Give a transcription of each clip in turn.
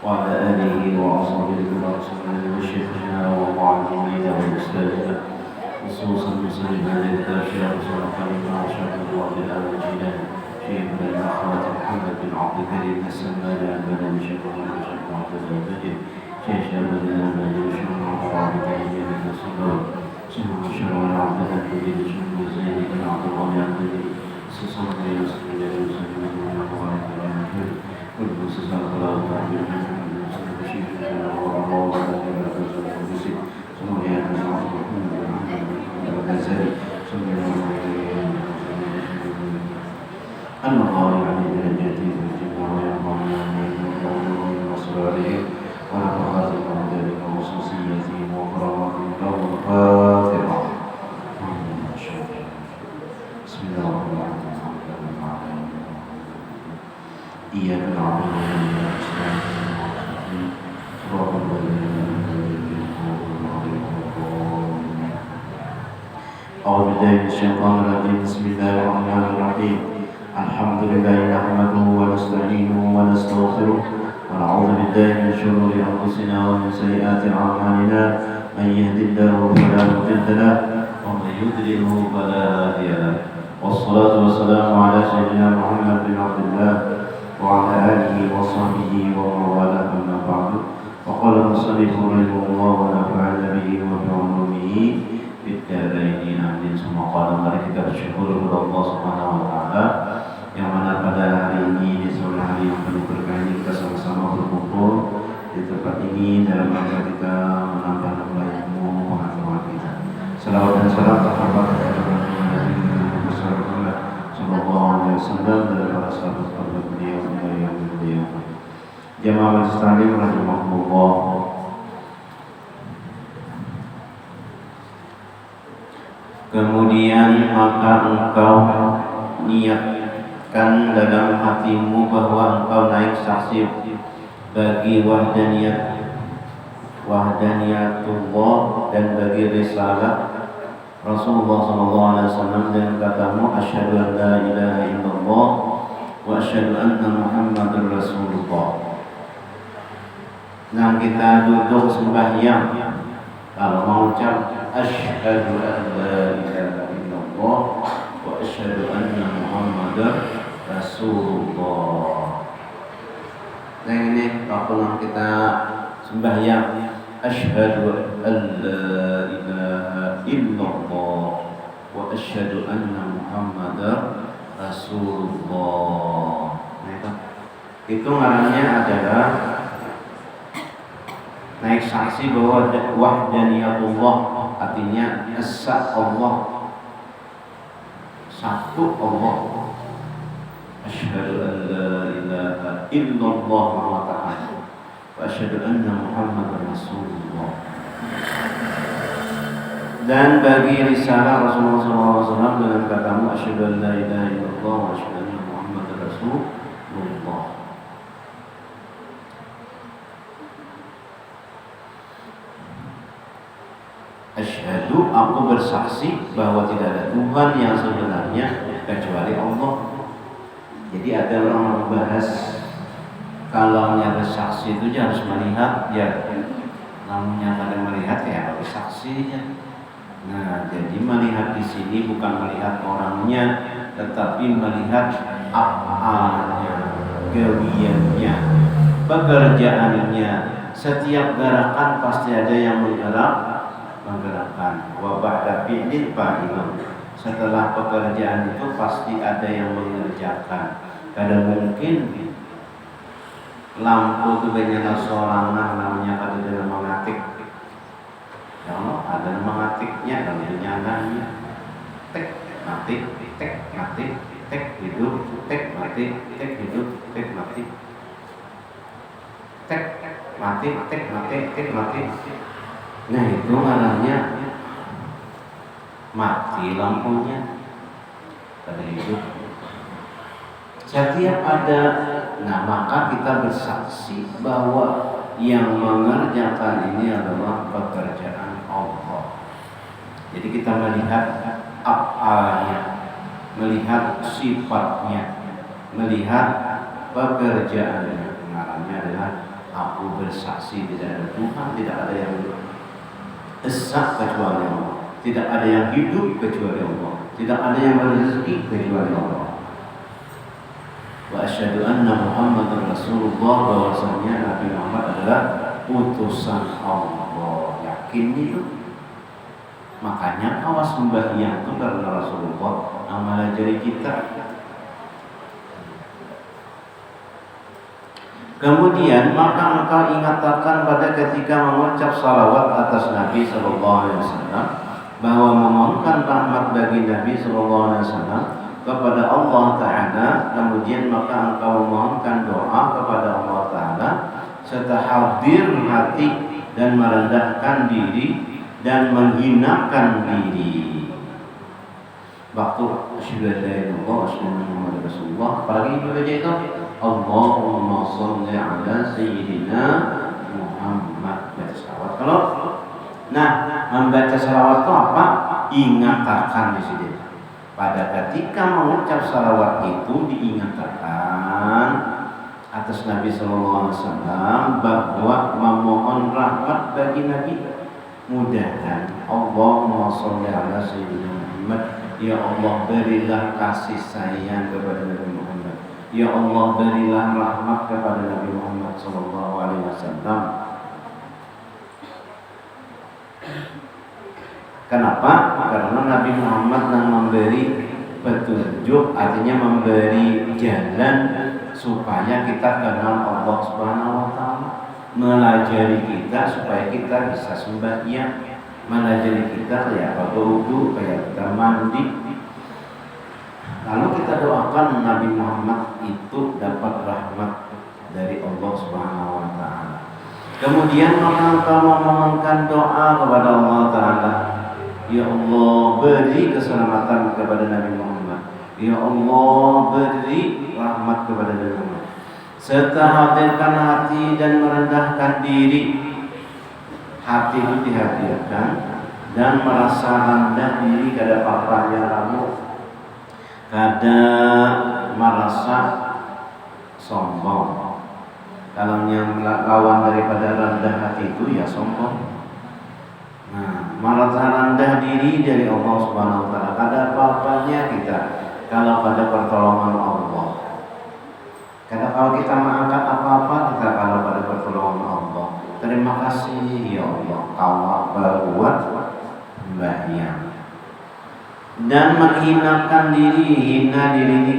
وعلى آله وأصحابه ورسوله وشيخنا ومعلمين وأستاذنا خصوصا مسلم هذه الشيخ صلى الله عليه وسلم شيخ من الأخوات محمد بن عبد الكريم السمان البلد شيخ الشيخ معتز البدر شيخ بن البدر شيخ عبد الكريم بن الصدور شيخ الشرع عبد الكريم شيخ زين بن عبد الله البدر سيصل إلى مسلم المسلمين ومبارك الله والمسلم الله تعالى شيخ الله أن الله يعني درجاته في الجنة ويرضى من وصلاته ونفخاتهم ذلك وخصوصيتهم وكراماتهم له الفاتحة. بسم الله الرحمن الرحيم. إياك نعبد وإياك نستعين صراط الذين أنعمت عليهم أعوذ بالله من الشيطان الرجيم. بسم الله الرحمن الرحيم. الحمد لله نحمده ونستعينه ونستغفره ونعوذ بالله من شرور أنفسنا ومن سيئات أعمالنا من يهد الله فلا مضل له ومن يضلله فلا هادي له والصلاة والسلام على سيدنا محمد بن عبد الله وعلى آله وصحبه ومن والاه أما بعد فقال المصنف رحمه الله ونفعنا به وبعلومه في الدارين آمين. ثم قال mari kita bersyukur kepada Allah Subhanahu wa taala yang mana pada hari ini di sore hari yang penuh berkah ini kita sama-sama berkumpul di tempat ini dalam rangka kita menambah ilmu pengetahuan kita. Salawat dan salam terhambat kepada Nabi besar Muhammad sallallahu alaihi wasallam dan para sahabat beliau yang beliau. Jamaah majelis taklim rahimakumullah. Kemudian maka engkau niatkan dalam hatimu bahwa engkau naik saksi bagi wahdaniyatullah dan bagi risalah Rasulullah SAW dengan katamu asyhadu an la ilaha illallah wa asyhadu anna Muhammadar Rasulullah. Nah, kita duduk sembahyang kalau mau ucap asyhadu an la ilaha illallah wa asyhadu anna Muhammadar Rasulullah. Nah, ini kalau kita sembahyang asyhadu an la ilaha illallah wa asyhadu anna Muhammadar Rasulullah. Nah, itu ngarannya adalah naik saksi bahwa wahdaniyatullah, artinya esa Allah, satu Allah. Asyhadu an la ilaha illallah wa asyhadu anna Muhammadar Rasulullah. Dan bagi risalah Rasulullah SAW dengan katamu asyhadu an la ilaha illallah wa asyhadu anna Muhammadar Rasulullah. Asyhadu, aku bersaksi bahwa tidak ada Tuhan yang sebenarnya kecuali Allah. Jadi ada orang membahas kalau nyata saksi itu harus melihat, ya namanya ada melihat ya harus saksinya. Nah, jadi melihat di sini bukan melihat orangnya, tetapi melihat apanya, kegiatannya, pekerjaannya. Setiap gerakan pasti ada yang menggerakkan. Wa ba'da fi'lin fa'ilun. Setelah pekerjaan itu pasti ada yang mengerjakan. Kadang mungkin lampu itu menyala sorangan namanya pada dalam mengatik. Ya Allah, ada mengatiknya dan menyalanya. Tek mati, tek mati, tek hidup, tek mati, tek hidup, tek mati. Tek mati, tek mati, tek mati. Nah, itu maknanya mati lampunya pada hidup. Setiap ada, nah maka kita bersaksi bahwa yang mengerjakan ini adalah pekerjaan Allah. Jadi kita melihat apanya, melihat sifatnya, melihat pekerjaannya. Namanya adalah Aku bersaksi tidak ada Tuhan, tidak ada yang esa kecuali Allah, tidak ada yang hidup kecuali Allah, tidak ada yang berrezeki kecuali Allah. Wa asyhadu anna Muhammadar Rasulullah, bahwasanya Nabi Muhammad adalah utusan Allah. Yakin itu? Makanya awas sembahyang itu karena Rasulullah, amalan jari kita. Kemudian maka engkau ingatkan pada ketika mengucap salawat atas Nabi Sallallahu Alaihi Wasallam, bahwa memohonkan rahmat bagi Nabi Sallallahu Alaihi Wasallam kepada Allah Taala. Kemudian maka engkau memohonkan doa kepada Allah Taala serta hadir hati dan merendahkan diri dan menghinakan diri. Waktu asyhadu an la ilaha illallah wa asyhadu anna Muhammadar Rasulullah, apalagi baca itu Allahumma sholli ala sayyidina Muhammad, baca salawat. Kalau membaca salawat itu apa? Ingatkan di sini. Pada ketika mengucap salawat itu diingatkan atas Nabi Sallallahu Alaihi Wasallam bahwa memohon rahmat bagi Nabi. Mudahan Allahumma sholli ala sayyidina Muhammad, ya Allah berilah kasih sayang kepada Nabi Muhammad, ya Allah berilah rahmat kepada Nabi Muhammad Sallallahu Alaihi Wasallam. Kenapa? Karena Nabi Muhammad yang memberi petunjuk, artinya memberi jalan supaya kita kenal Allah Subhanahu Wa Taala, melajari kita supaya kita bisa sembahyang, melajari kita kayak apa berwudu, kayak kita mandi. Lalu kita doakan Nabi Muhammad itu dapat rahmat dari Allah Subhanahu Wa Taala. Kemudian maka engkau memohonkan doa kepada Allah Taala, ya Allah beri keselamatan kepada Nabi Muhammad, ya Allah beri rahmat kepada Nabi Muhammad, serta hadirkan hati dan merendahkan diri. Hati itu dihadirkan dan merasa rendah diri, kada papanya kamu, kada merasa sombong. Kalau yang lawan daripada rendah hati itu ya sombong. Merasa rendah diri dari Allah Subhanahu Wa Taala, kada apa-apanya kita kalau pada pertolongan Allah. Karena kalau kita mengangkat apa-apa, kita kalau pada pertolongan Allah. Terima kasih ya Allah, kau berbuat sembahyang. Dan menghinakan diri, hina diri ini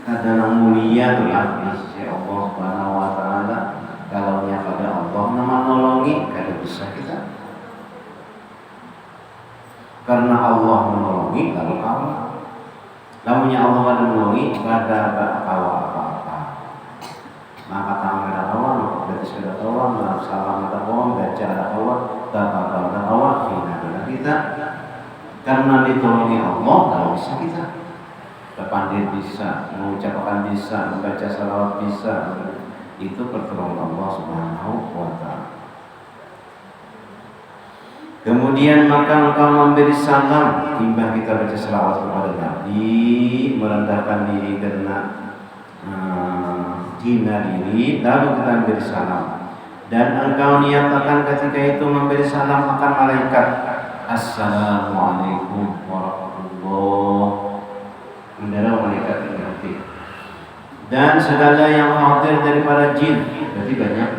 kadang mulia tuh di sisi Allah Subhanahu Wa Taala. Kalau nya pada Allah nama nolongi, kada bisa kita. Karena Allah menolongi, lalu kawan. Lamunya Allah kada menolongi, kada apa-apa. Maka tangan ada kawan, berarti ada kawan, salam ada kawan, baca ada kawan, tata ada kawan, hina ada kita. Karena ditolongi Allah, lalu bisa kita. Berpandir bisa, mengucapkan bisa, membaca salawat bisa. Itu pertolongan Allah Subhanahu Wa Taala. Kemudian maka engkau memberi salam, timbang kita baca selawat kepada Nabi, merendahkan diri karena hina diri, lalu kita memberi salam. Dan engkau niatakan ketika itu memberi salam akan malaikat, Assalamualaikum warahmatullahi wabarakatuh. Malaikat nanti. Dan segala yang hadir daripada jin, berarti banyak.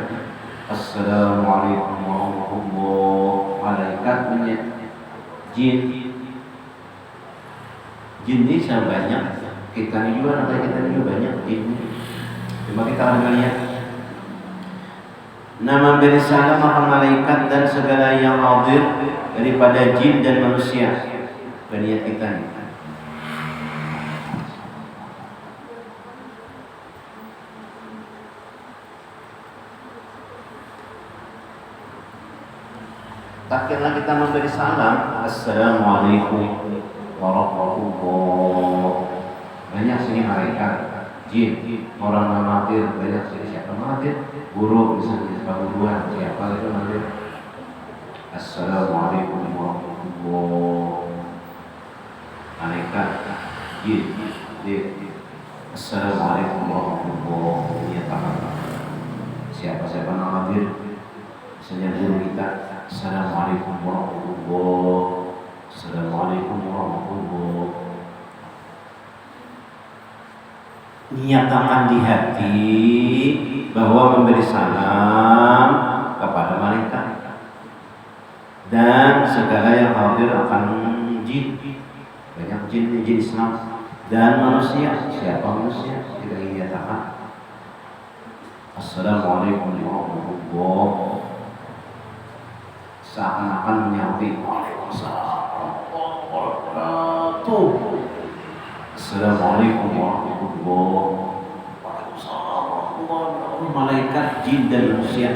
Assalamualaikum warahmatullahi wabarakatuh. Malaikat jin ini sangat banyak. Kita ini juga, nanti kita ini juga banyak jin. Cuma kita akan melihat. Nama beri salam akan malaikat dan segala yang hadir daripada jin dan manusia. Berniat kita ini. Takkirlah kita memberi salam, Assalamualaikum warahmatullahi wabarakatuh. Banyak sini malaikat, jin, orang amatir, banyak sini siapa amatir, guru misalnya bangunan, siapa itu amatir. Assalamualaikum warahmatullahi wabarakatuh. Malaikat, jin. Assalamualaikum warahmatullahi wabarakatuh. siapa-siapa yang hadir, misalnya guru kita. Assalamualaikum warahmatullahi wabarakatuh. Assalamualaikum warahmatullahi wabarakatuh. Nyatakan di hati bahwa memberi salam kepada malaikat dan segala yang hadir akan jin, banyak jin Islam dan manusia. Siapa manusia? Kita ingin nyatakan Assalamualaikum warahmatullahi wabarakatuh, seakan-akan menyauti Waalaikumsalam warahmatullahi wabarakatuh. Assalamualaikum warahmatullahi wabarakatuh. Waalaikumsalam warahmatullahi wabarakatuh. Malaikat, jin dan manusia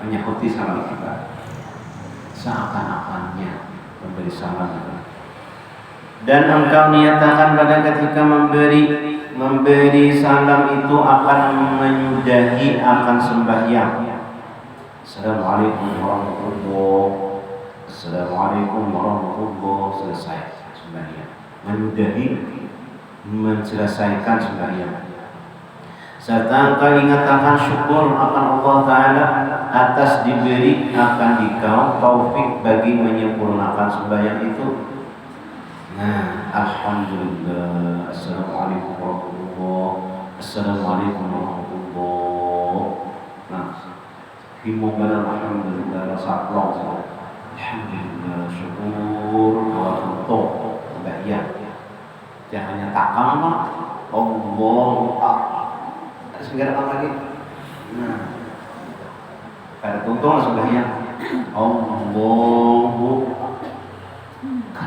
menyauti salam kita, seakan-akannya memberi salam. Dan engkau niatakan pada ketika memberi salam itu akan menyudahi akan sembahyang. Assalamualaikum warahmatullahi wabarakatuh. Assalamualaikum warahmatullahi wabarakatuh. Selesai sembahyang. Menyudahi, menyelesaikan sembahyang. Serta engkau ingatakan syukur akan Allah Ta'ala atas diberi akan dikau taufik bagi menyempurnakan sembahyang itu. Nah, alhamdulillah. Assalamualaikum warahmatullahi wabarakatuh. Assalamualaikum warahmatullahi wabarakatuh. Nah, himpungan alhamdulillah rasa plong. Alhamdulillah syukur wa tutup sembahyang. Jangan hanya takam Pak. Allahu akbar. Segera lagi. Nah, pada tuntung sembahyang. Allahu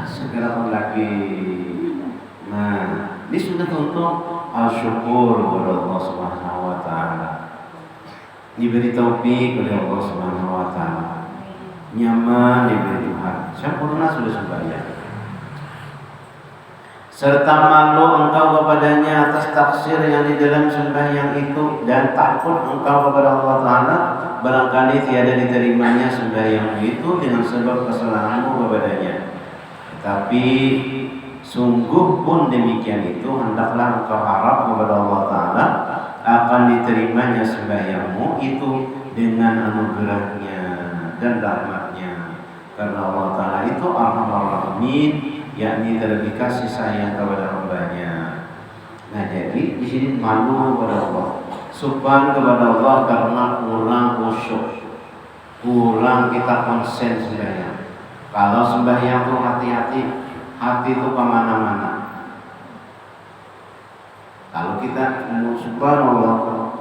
segera lagi. Nah, ini sudah tuntung. Syukur kepada Allah Subhanahu wa taala. Diberi taufik oleh Allah Subhanahu wa taala. Nyaman diberi Tuhan. Sempurna sudah sembahyang. Serta malu engkau kepadanya atas taksir yang di dalam sembahyang itu, dan takut engkau kepada Allah Ta'ala barangkali tiada diterimanya sembahyang itu dengan sebab kesalahanmu kepadanya. Tapi sungguh pun demikian itu, hendaklah engkau harap kepada Allah Ta'ala akan diterimanya sembahyangmu itu dengan anugerahnya dan rahmatnya. Karena Allah Ta'ala itu Arhamar Rahimin, yakni terlebih kasih sayang kepada hambanya. Nah, jadi di sini malu kepada Allah, subhan kepada Allah karena kurang khusyuk, kurang kita konsen sembahyang. Kalau sembahyang tuh hati-hati, hati itu kemana-mana. Kalau kita subhanallah,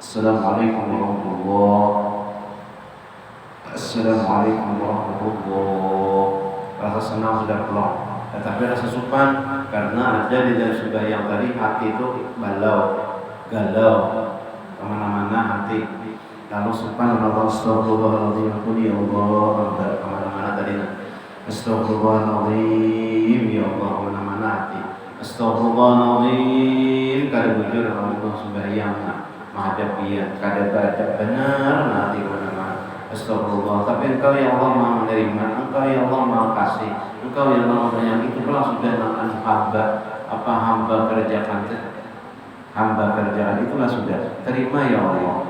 assalamualaikum warahmatullahi wabarakatuh, assalamualaikum warahmatullahi wabarakatuh, rasa senang sudah pelong. Tetapi rasa subhan karena ada di dalam sembahyang tadi hati itu galau kemana-mana hati. Lalu subhanallah, astagfirullahaladzim, ya Allah, kemana-mana tadi. Astagfirullahaladzim, ya Allah, kemana-mana hati. Astagfirullahaladzim, kada bujur Allah sembahyang menghadap dia, kada baca benar hati kemana-mana. Astagfirullah. Tapi engkau ya Allah maha menerima, engkau ya Allah maha kasih, engkau ya Allah yang itu telah sudah makan hamba kerjakan itulah sudah terima ya Allah.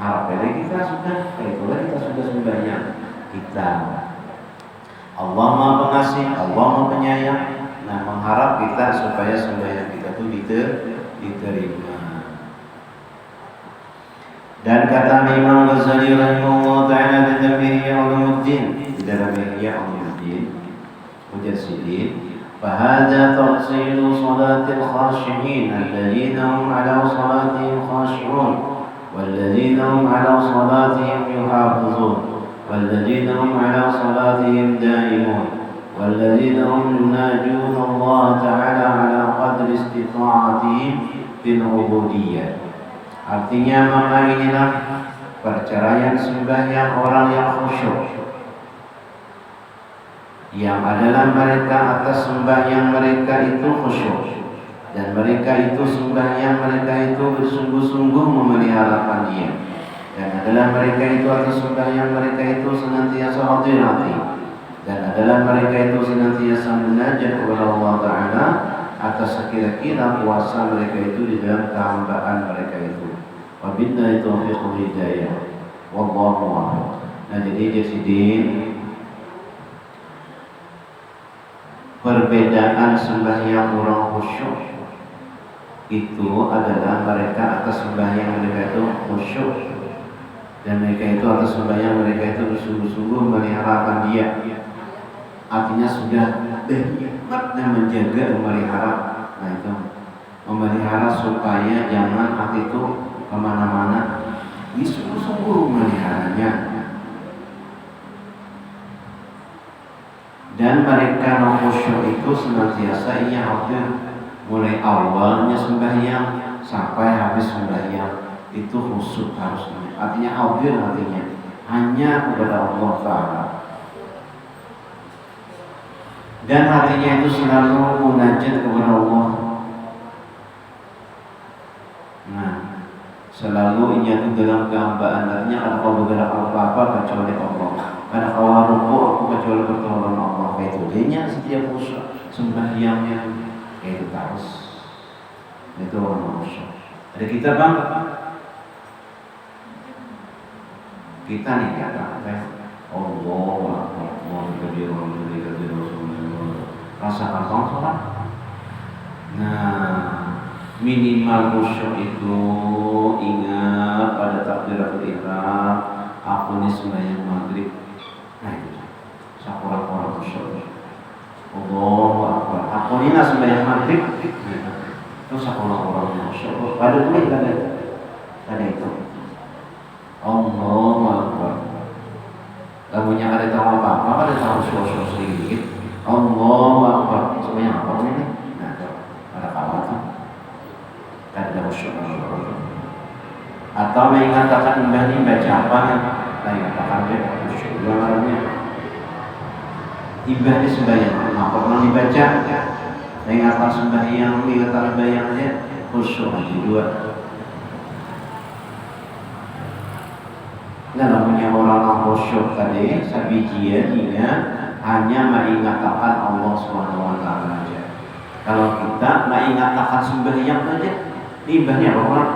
Harap dari kita sudah, itulah kita sudah sembahyang kita. Allah maha pengasih, Allah maha penyayang. Nah, mengharap kita supaya sembahyang kita itu diterima. Dan kata Imam Ghazali rahimahullah ta'ala di dalam Ihya Ulumuddin Mujassidin, فهذا تفصيل صلاة الخاشعين الذين هم على صلاتهم خاشعون والذين هم على صلاتهم يحافظون والذين هم على صلاتهم دائمون والذين هم يناجون الله تعالى على قدر استطاعتهم في العبودية. Artinya maka inilah perceraian sembahyang orang yang khusyuk, yang adalah mereka atas sembahyang mereka itu khusyuk, dan mereka itu sembahyang mereka itu bersungguh-sungguh memeliharakan dia, dan adalah mereka itu atas sembahyang mereka itu senantiasa hadir hati, dan adalah mereka itu senantiasa munajat kepada Allah Ta'ala atas sekira-kira kuasa mereka itu di dalam kehambaan mereka itu. Wabillahi taufiq wal hidayah. Wallahu a'lam. Nah, jadi perbedaan sembahyang orang khusyuk itu adalah mereka atas sembahyang mereka itu khusyuk, dan mereka itu atas sembahyang mereka itu bersungguh-sungguh meliharakan dia. Artinya sudah berhikmat dan menjaga, memelihara. Nah, itu memelihara supaya jangan hati itu kemana-mana. Sungguh-sungguh melihatnya. Dan mereka non khusyuk itu senantiasa ia hadir mulai awalnya sembahyang sampai habis sembahyang itu khusyuk harusnya. Artinya hadir hatinya hanya kepada Allah Ta'ala. Dan hatinya itu selalu munajat kepada Allah. Nah, selalu ia itu dalam kehambaan. Artinya kalau kau bergerak apa-apa kecuali Allah, karena kau ruku aku kecuali pertolongan Allah. Itu dia setiap khusyuk sembahyangnya itu terus. Itu orang khusyuk. Ada kita bang, kita nih kata Allah rasakan sholat. Nah, minimal khusyuk itu ingat pada takbiratul ihram, aku ini sembahyang maghrib. Nah itu sakurang-kurang khusyuk. Allahu Akbar, aku ini sembahyang maghrib. Itu sakurang-kurang khusyuk. Pada kulit ada itu. Allahu Akbar. Kamu yang ada tahu apa-apa, ada tahu khusyuk sedikit. Allahu Akbar. Sembahyang apa ini? Nah, ada kawan tuh. Ada khusyuk. Atau mengatakan mbah ini baca apa nih? Saya katakan dia khusyuk namanya. Ibadah sembahyang, apa pernah dibaca? Mengatakan sembahyang, mengatakan sembahyang dia khusyuk aja dua. Nah, namanya orang khusyuk tadi sabijiannya hanya mengatakan Allah Subhanahu wa taala aja. Kalau kita mengatakan sembahyang saja, ibadahnya apa orang?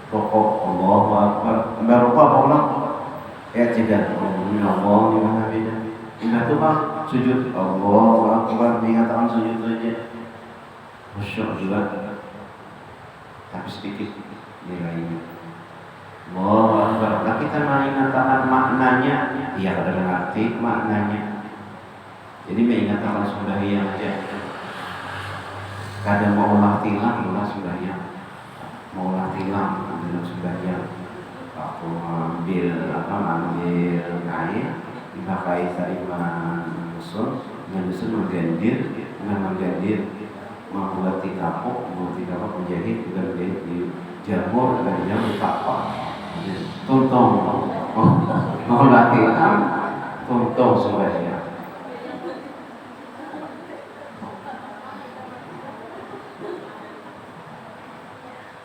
Rokok Allahu Akbar. Rokok apa orang? Tidak. Allah di mana beda? Ibadah itu bang sujud Allahu Akbar, mengatakan sujud saja. Khusyuk juga. Tapi sedikit nilainya. Allahu Akbar. Nah, kita mengatakan maknanya, iya kadang arti maknanya. Jadi mengatakan sembahyang aja. Kadang mau ulah tilang, ulah sembahyang. Mau ulah tilang dalam sembahyang. Aku ambil kain, dipakai saiman menyusun menggandir, membuat tikapok menjadi juga di jamur dan yang ditapak. Tuntong, mau latihan, tuntong sembahyang.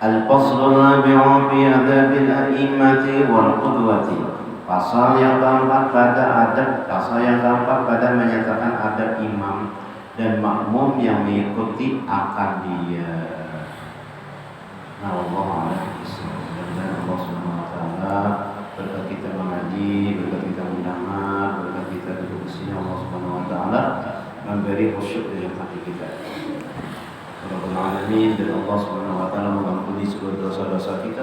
Al-Faslul Rabi'u fi adabil a'immati wal qudwati. Pasal yang keempat pada menyatakan adab imam dan makmum yang mengikuti akan dia. Nah, Allah dan Allah Subhanahu wa taala berkat kita mengaji, berkat kita mendengar, berkat kita duduk di sini, Allah Subhanahu wa taala memberi khusyuk dalam hati kita. Rabbul alamin, dan Allah Subhanahu wa taala mengampuni segala dosa-dosa kita.